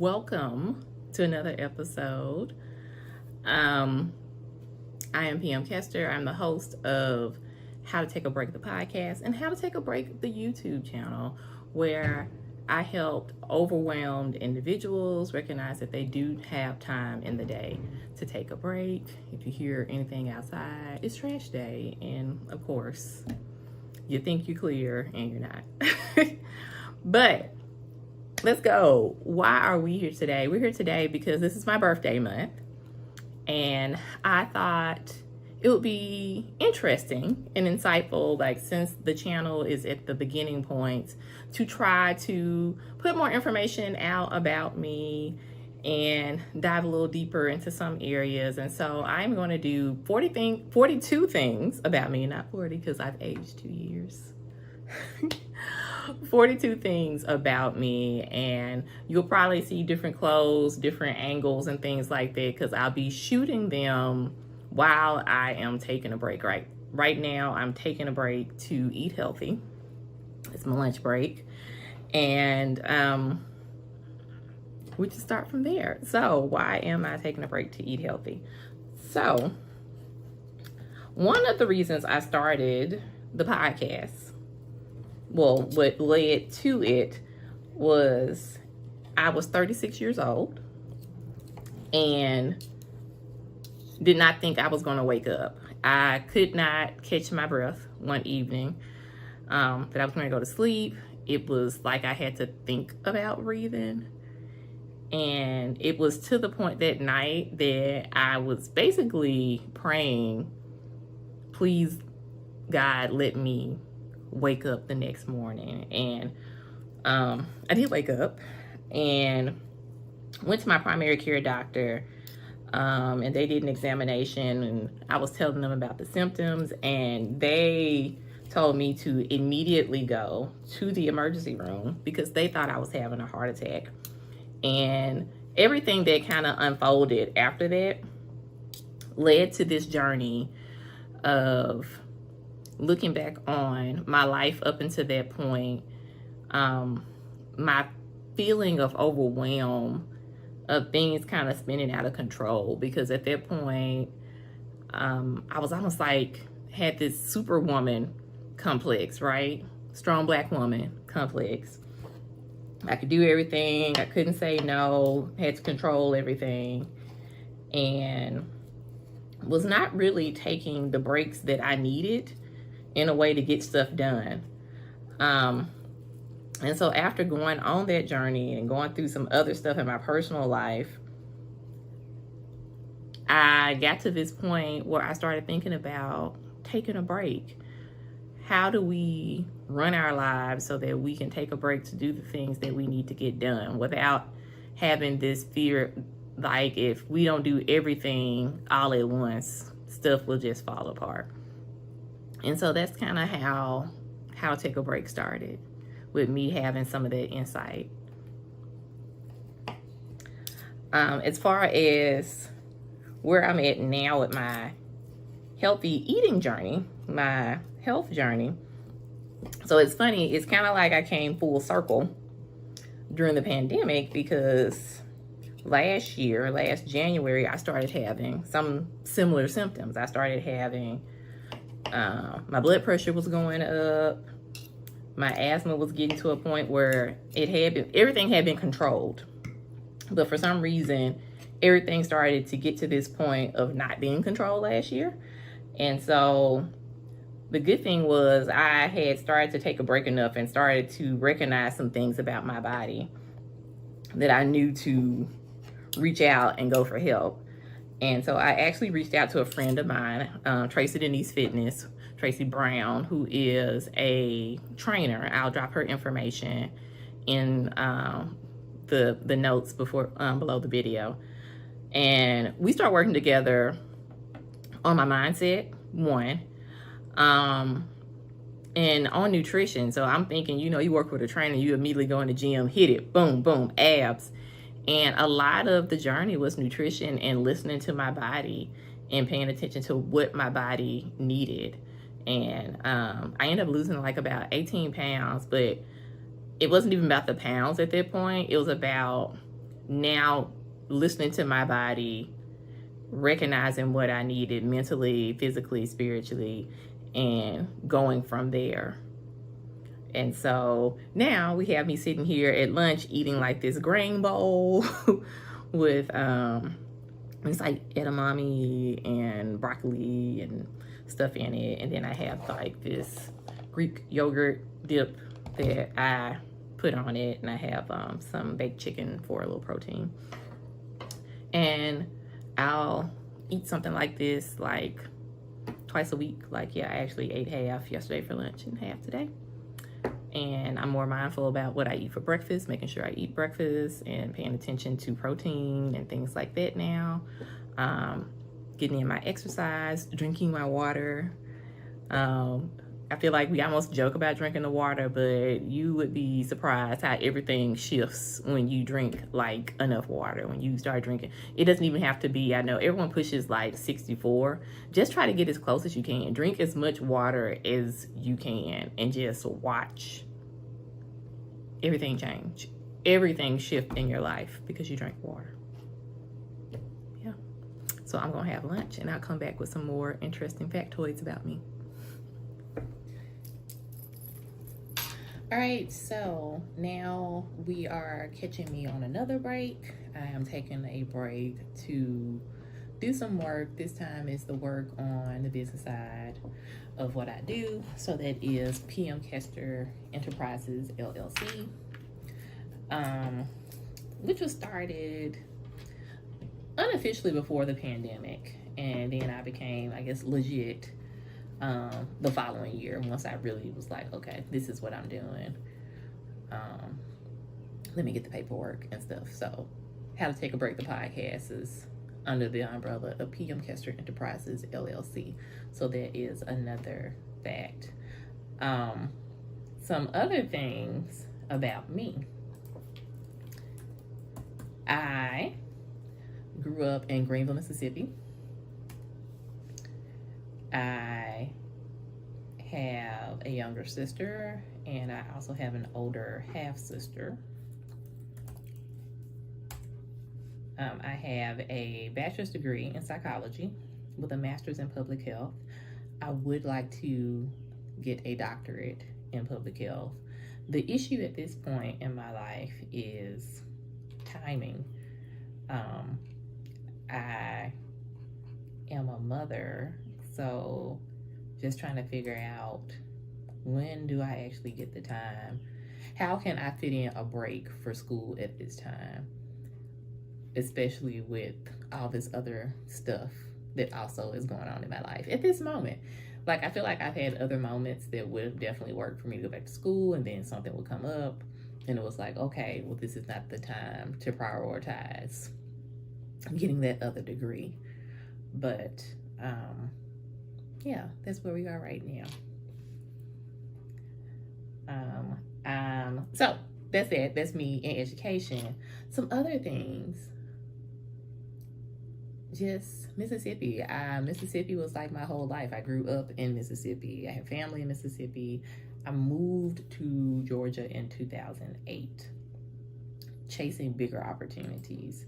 Welcome to another episode. I am PM Kester. I'm the host of How to Take a Break, the podcast, and How to Take a Break, the YouTube channel, where I help overwhelmed individuals recognize that they do have time in the day to take a break. If you hear anything outside, it's trash day. And of course, you think you're clear and you're not. But let's go. Why are we here today? We're here today because this is my birthday month. And I thought it would be interesting and insightful, like since the channel is at the beginning point, to try to put more information out about me and dive a little deeper into some areas. And so I'm going to do 42 things about me, not 40 because I've aged 2 years. 42 things about me, and you'll probably see different clothes, different angles and things like that because I'll be shooting them while I am taking a break. Right now I'm taking a break to eat healthy. It's my lunch break, and we can start from there. So why am I taking a break to eat healthy? So one of the reasons I started the podcast, well, what led to it was I was 36 years old and did not think I was going to wake up. I could not catch my breath one evening that I was going to go to sleep. It was like I had to think about breathing. And it was to the point that night that I was basically praying, please, God, let me wake up the next morning. And I did wake up and went to my primary care doctor, and they did an examination, and I was telling them about the symptoms, and they told me to immediately go to the emergency room because they thought I was having a heart attack. And everything that kind of unfolded after that led to this journey of looking back on my life up until that point, my feeling of overwhelm, of things kind of spinning out of control, because at that point, I was almost like, had this superwoman complex, right? Strong black woman complex. I could do everything. I couldn't say no, had to control everything, and was not really taking the breaks that I needed in a way to get stuff done. And so after going on that journey and going through some other stuff in my personal life, I got to this point where I started thinking about taking a break. How do we run our lives so that we can take a break to do the things that we need to get done without having this fear, like if we don't do everything all at once, stuff will just fall apart. And so that's kind of how Take a Break started, with me having some of that insight. As far as where I'm at now with my healthy eating journey, my health journey. So it's funny, it's kind of like I came full circle during the pandemic, because last January, I started having some similar symptoms. I started having my blood pressure was going up. My asthma was getting to a point where everything had been controlled. But for some reason, everything started to get to this point of not being controlled last year. And so the good thing was I had started to take a break enough and started to recognize some things about my body that I knew to reach out and go for help. And so I actually reached out to a friend of mine, Tracy Denise Fitness, Tracy Brown, who is a trainer. I'll drop her information in the notes below the video. And we start working together on my mindset, one, and on nutrition. So I'm thinking, you work with a trainer, you immediately go in the gym, hit it, boom, boom, abs. And a lot of the journey was nutrition and listening to my body and paying attention to what my body needed. And I ended up losing like about 18 pounds, but it wasn't even about the pounds at that point. It was about now listening to my body, recognizing what I needed mentally, physically, spiritually, and going from there. And so now we have me sitting here at lunch eating like this grain bowl with it's like edamame and broccoli and stuff in it. And then I have like this Greek yogurt dip that I put on it, and I have some baked chicken for a little protein. And I'll eat something like this like twice a week. Like, yeah, I actually ate half yesterday for lunch and half today. And I'm more mindful about what I eat for breakfast, making sure I eat breakfast and paying attention to protein and things like that now. Getting in my exercise, drinking my water. I feel like we almost joke about drinking the water, but you would be surprised how everything shifts when you drink like enough water. When you start drinking, it doesn't even have to be, I know everyone pushes like 64. Just try to get as close as you can. Drink as much water as you can and just watch everything change. Everything shift in your life because you drink water. Yeah. So I'm gonna have lunch and I'll come back with some more interesting factoids about me. All right, so now we are catching me on another break. I am taking a break to do some work. This time is the work on the business side of what I do. So that is PM Kester Enterprises, LLC, which was started unofficially before the pandemic. And then I became, I guess, legit the following year, once I really was like, okay, this is what I'm doing. Let me get the paperwork and stuff. So How to Take a Break, the podcast, is under the umbrella of PM Kester Enterprises, LLC. So that is another fact. Some other things about me. I grew up in Greenville, Mississippi. I have a younger sister, and I also have an older half-sister. I have a bachelor's degree in psychology with a master's in public health. I would like to get a doctorate in public health. The issue at this point in my life is timing. I am a mother, so just trying to figure out, when do I actually get the time? How can I fit in a break for school at this time? Especially with all this other stuff that also is going on in my life at this moment. Like, I feel like I've had other moments that would have definitely worked for me to go back to school, and then something would come up and it was like, okay, well, this is not the time to prioritize getting that other degree. But yeah, that's where we are right now. So that's it. That's me in education. Some other things. Just Mississippi. Mississippi was like my whole life. I grew up in Mississippi. I have family in Mississippi. I moved to Georgia in 2008, chasing bigger opportunities.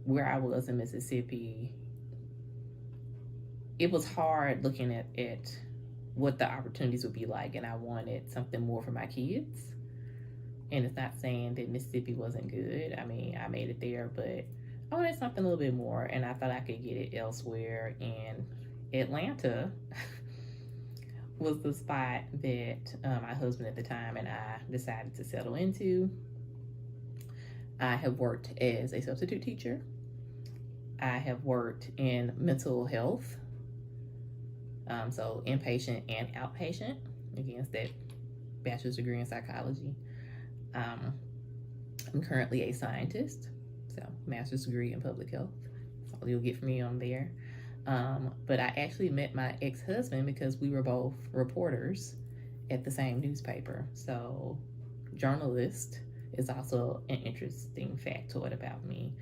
Where I was in Mississippi, it was hard looking at what the opportunities would be like, and I wanted something more for my kids. And it's not saying that Mississippi wasn't good. I mean, I made it there, but I wanted something a little bit more, and I thought I could get it elsewhere. And Atlanta was the spot that my husband at the time and I decided to settle into. I have worked as a substitute teacher. I have worked in mental health, so inpatient and outpatient. Again, it's that bachelor's degree in psychology. I'm currently a scientist, so master's degree in public health. That's all you'll get from me on there. But I actually met my ex-husband because we were both reporters at the same newspaper. So journalist is also an interesting factoid about me.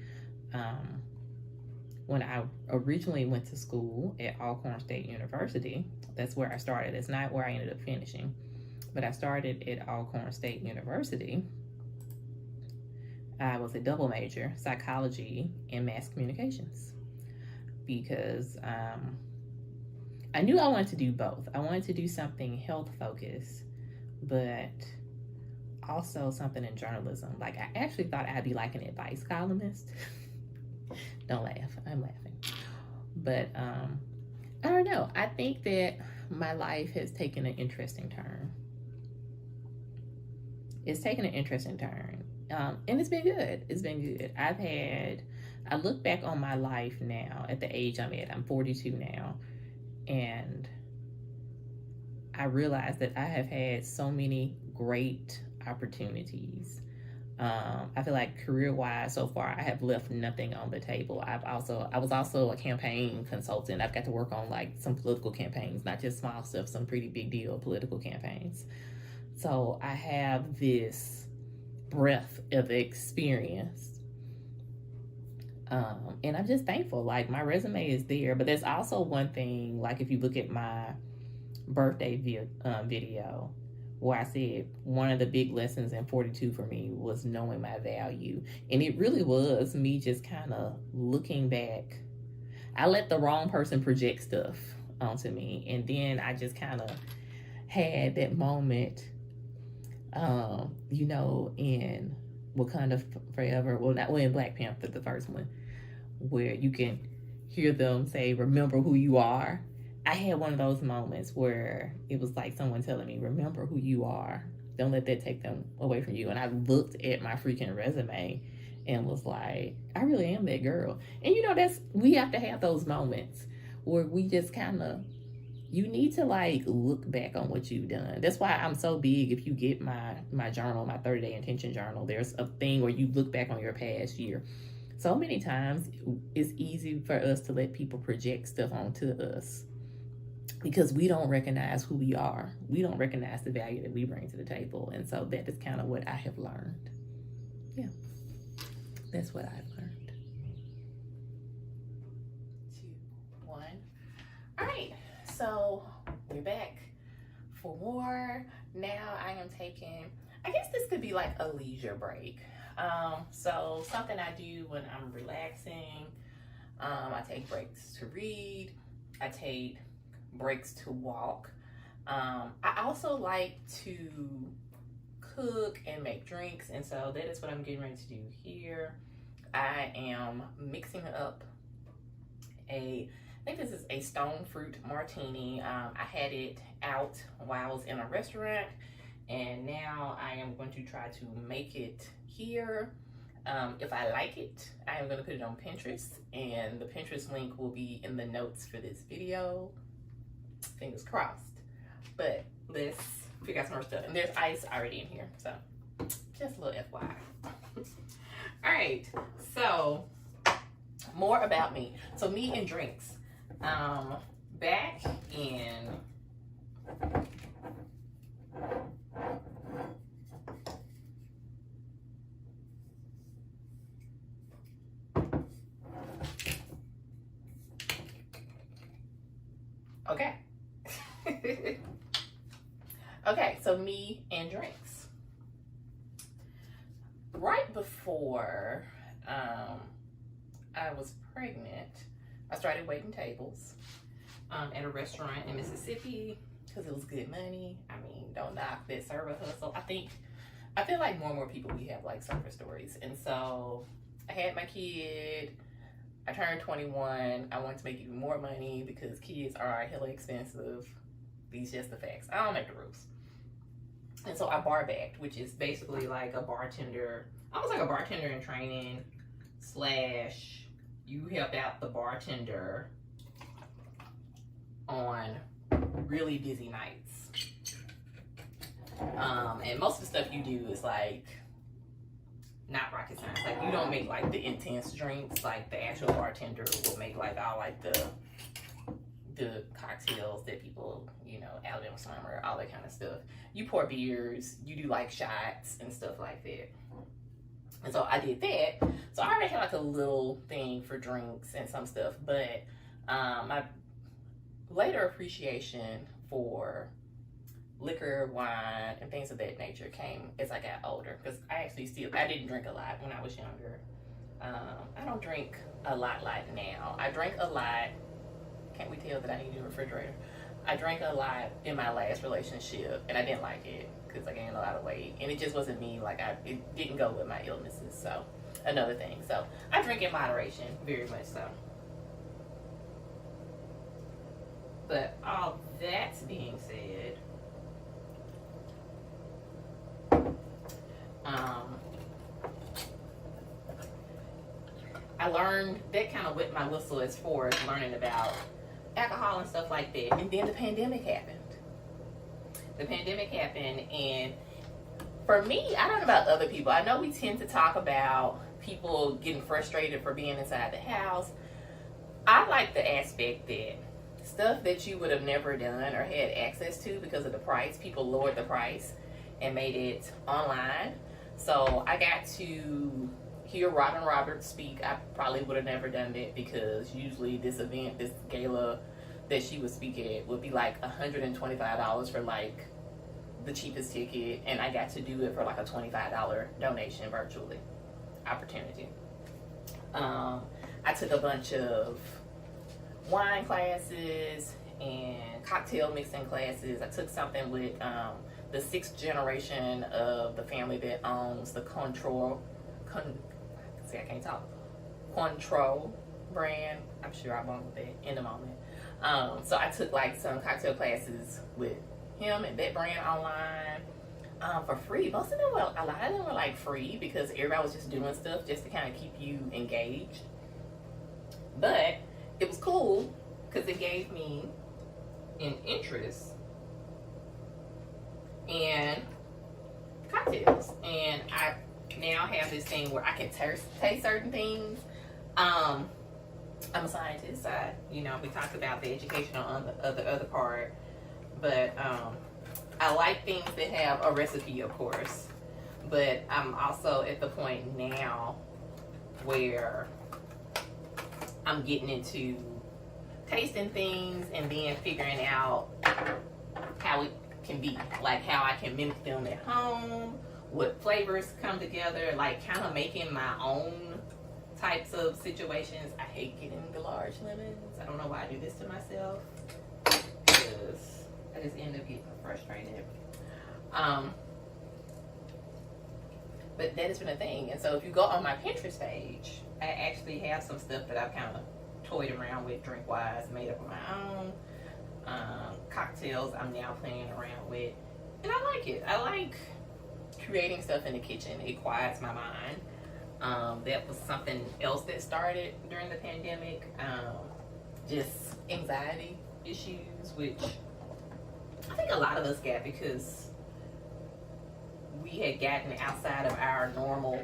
When I originally went to school at Alcorn State University, that's where I started. It's not where I ended up finishing, but I started at Alcorn State University. I was a double major, psychology and mass communications, because I knew I wanted to do both. I wanted to do something health focused, but also something in journalism. Like, I actually thought I'd be like an advice columnist. Don't laugh, I'm laughing. But I don't know. I think that my life has taken an interesting turn. It's taken an interesting turn. And it's been good. It's been good. I look back on my life now at the age I'm at. I'm 42 now. And I realize that I have had so many great opportunities. I feel like career-wise so far, I have left nothing on the table. I was also a campaign consultant. I've got to work on like some political campaigns, not just small stuff, some pretty big deal political campaigns. So I have this breadth of experience. And I'm just thankful. Like, my resume is there, but there's also one thing, like if you look at my birthday video, where I said one of the big lessons in 42 for me was knowing my value. And it really was me just kind of looking back. I let the wrong person project stuff onto me. And then I just kind of had that moment, you know, in Wakanda Forever. Well, in Black Panther, the first one, where you can hear them say, remember who you are. I had one of those moments where it was like someone telling me, remember who you are. Don't let that take them away from you. And I looked at my freaking resume and was like, I really am that girl. And you know, we have to have those moments where we just kind of, you need to like look back on what you've done. That's why I'm so big. If you get my journal, my 30-day intention journal, there's a thing where you look back on your past year. So many times it's easy for us to let people project stuff onto us, because we don't recognize who we are. We don't recognize the value that we bring to the table. And so that is kind of what I have learned. Yeah, that's what I've learned. 2, 1. All right, so we're back for more. Now I am taking, I guess this could be like a leisure break. So something I do when I'm relaxing, I take breaks to read. I take breaks to walk. I also like to cook and make drinks, and so that is what I'm getting ready to do here. I am mixing up I think this is a stone fruit martini. I had it out while I was in a restaurant, and now I am going to try to make it here. If I like it, I am going to put it on Pinterest, and the Pinterest link will be in the notes for this video. Fingers crossed. But let's figure out some more stuff. And there's ice already in here, so just a little FYI. All right, so more about me. So me and drinks. Back in okay. Okay, so me and drinks. Right before I was pregnant, I started waiting tables at a restaurant in Mississippi because it was good money. I mean, don't knock that server hustle. I feel like more and more people, we have like server stories. And so I had my kid. I turned 21. I wanted to make even more money because kids are hella expensive. These just the facts. I don't make the rules. And so I bar backed, which is basically like a bartender, almost like a bartender in training / you help out the bartender on really busy nights. And most of the stuff you do is like not rocket science. Like, you don't make like the intense drinks. Like, the actual bartender will make like all like the cocktails that people, you know, Alabama Summer, all that kind of stuff. You pour beers, you do like shots and stuff like that. And so I did that. So I already had like a little thing for drinks and some stuff, but my later appreciation for liquor, wine, and things of that nature came as I got older. Because I didn't drink a lot when I was younger. I don't drink a lot now. I drank a lot. Can't we tell that I need a refrigerator? I drank a lot in my last relationship, and I didn't like it because I gained a lot of weight, and it just wasn't me. Like, it didn't go with my illnesses. So, another thing. So, I drink in moderation, very much so. But all that's being said, I learned that kind of wet my whistle as far as learning about alcohol and stuff like that. And then the pandemic happened. And for me, I don't know about other people. I know we tend to talk about people getting frustrated for being inside the house. I like the aspect that stuff that you would have never done or had access to because of the price, people lowered the price and made it online. So I got to hear Robin Roberts speak. I probably would have never done that because usually this event, this gala that she would speak at would be like $125 for like the cheapest ticket, and I got to do it for like a $25 donation virtually opportunity. I took a bunch of wine classes and cocktail mixing classes. I took something with the 6th generation of the family that owns the Control brand. I'm sure I won't with that in a moment. So I took like some cocktail classes with him and that brand online for free. A lot of them were like free because everybody was just doing stuff just to kind of keep you engaged. But it was cool because it gave me an interest in cocktails, and I now have this thing where I can taste certain things. I'm a scientist. We talked about the educational on the other part, but I like things that have a recipe, of course. But I'm also at the point now where I'm getting into tasting things and then figuring out how it can be, like how I can mimic them at home, what flavors come together, like kind of making my own types of situations. I hate getting the large lemons. I don't know why I do this to myself because I just end up getting frustrated. But that has been a thing. And so if you go on my Pinterest page, I actually have some stuff that I've kind of toyed around with drink-wise, made up on my own. Cocktails I'm now playing around with. And I like it. I like creating stuff in the kitchen. It quiets my mind. That was something else that started during the pandemic. Just anxiety issues, which I think a lot of us got because we had gotten outside of our normal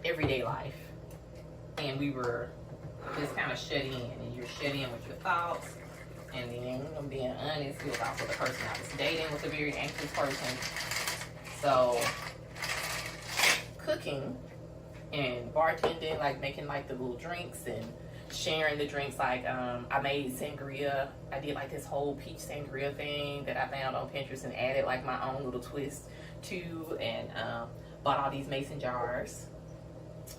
everyday life, and we were just kind of shut in, and you're shut in with your thoughts. And then, I'm being honest, he was also the person I was dating was a very anxious person. So cooking and bartending, like making like the little drinks and sharing the drinks, like I made sangria. I did like this whole peach sangria thing that I found on Pinterest and added like my own little twist to, and bought all these mason jars.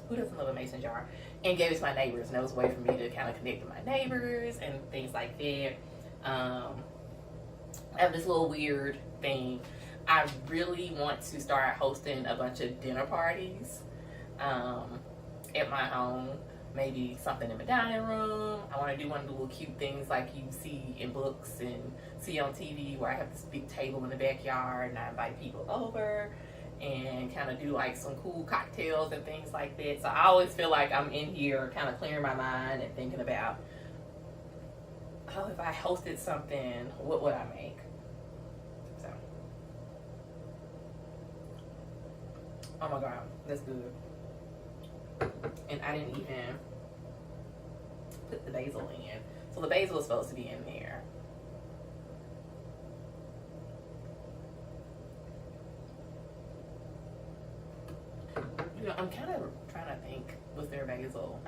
Who doesn't love a mason jar? And gave it to my neighbors, and that was a way for me to kind of connect with my neighbors and things like that. I have this little weird thing. I really want to start hosting a bunch of dinner parties at my home. Maybe something in my dining room. I want to do one of the little cute things like you see in books and see on TV, where I have this big table in the backyard and I invite people over and kind of do like some cool cocktails and things like that. So I always feel like I'm in here kind of clearing my mind and thinking about, oh, if I hosted something, what would I make? So, oh my God, that's good. And I didn't even put the basil in. So the basil is supposed to be in there. I'm kind of trying to think, was there basil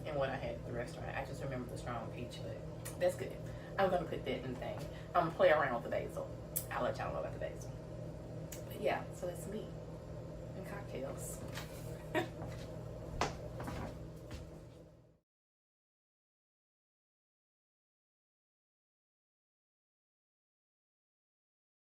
in what I had at the restaurant? I just remember the strong peach, but That's good. I'm gonna put that in the thing. I'm gonna play around with the basil. I'll let y'all know about the basil. But yeah, so it's me and cocktails.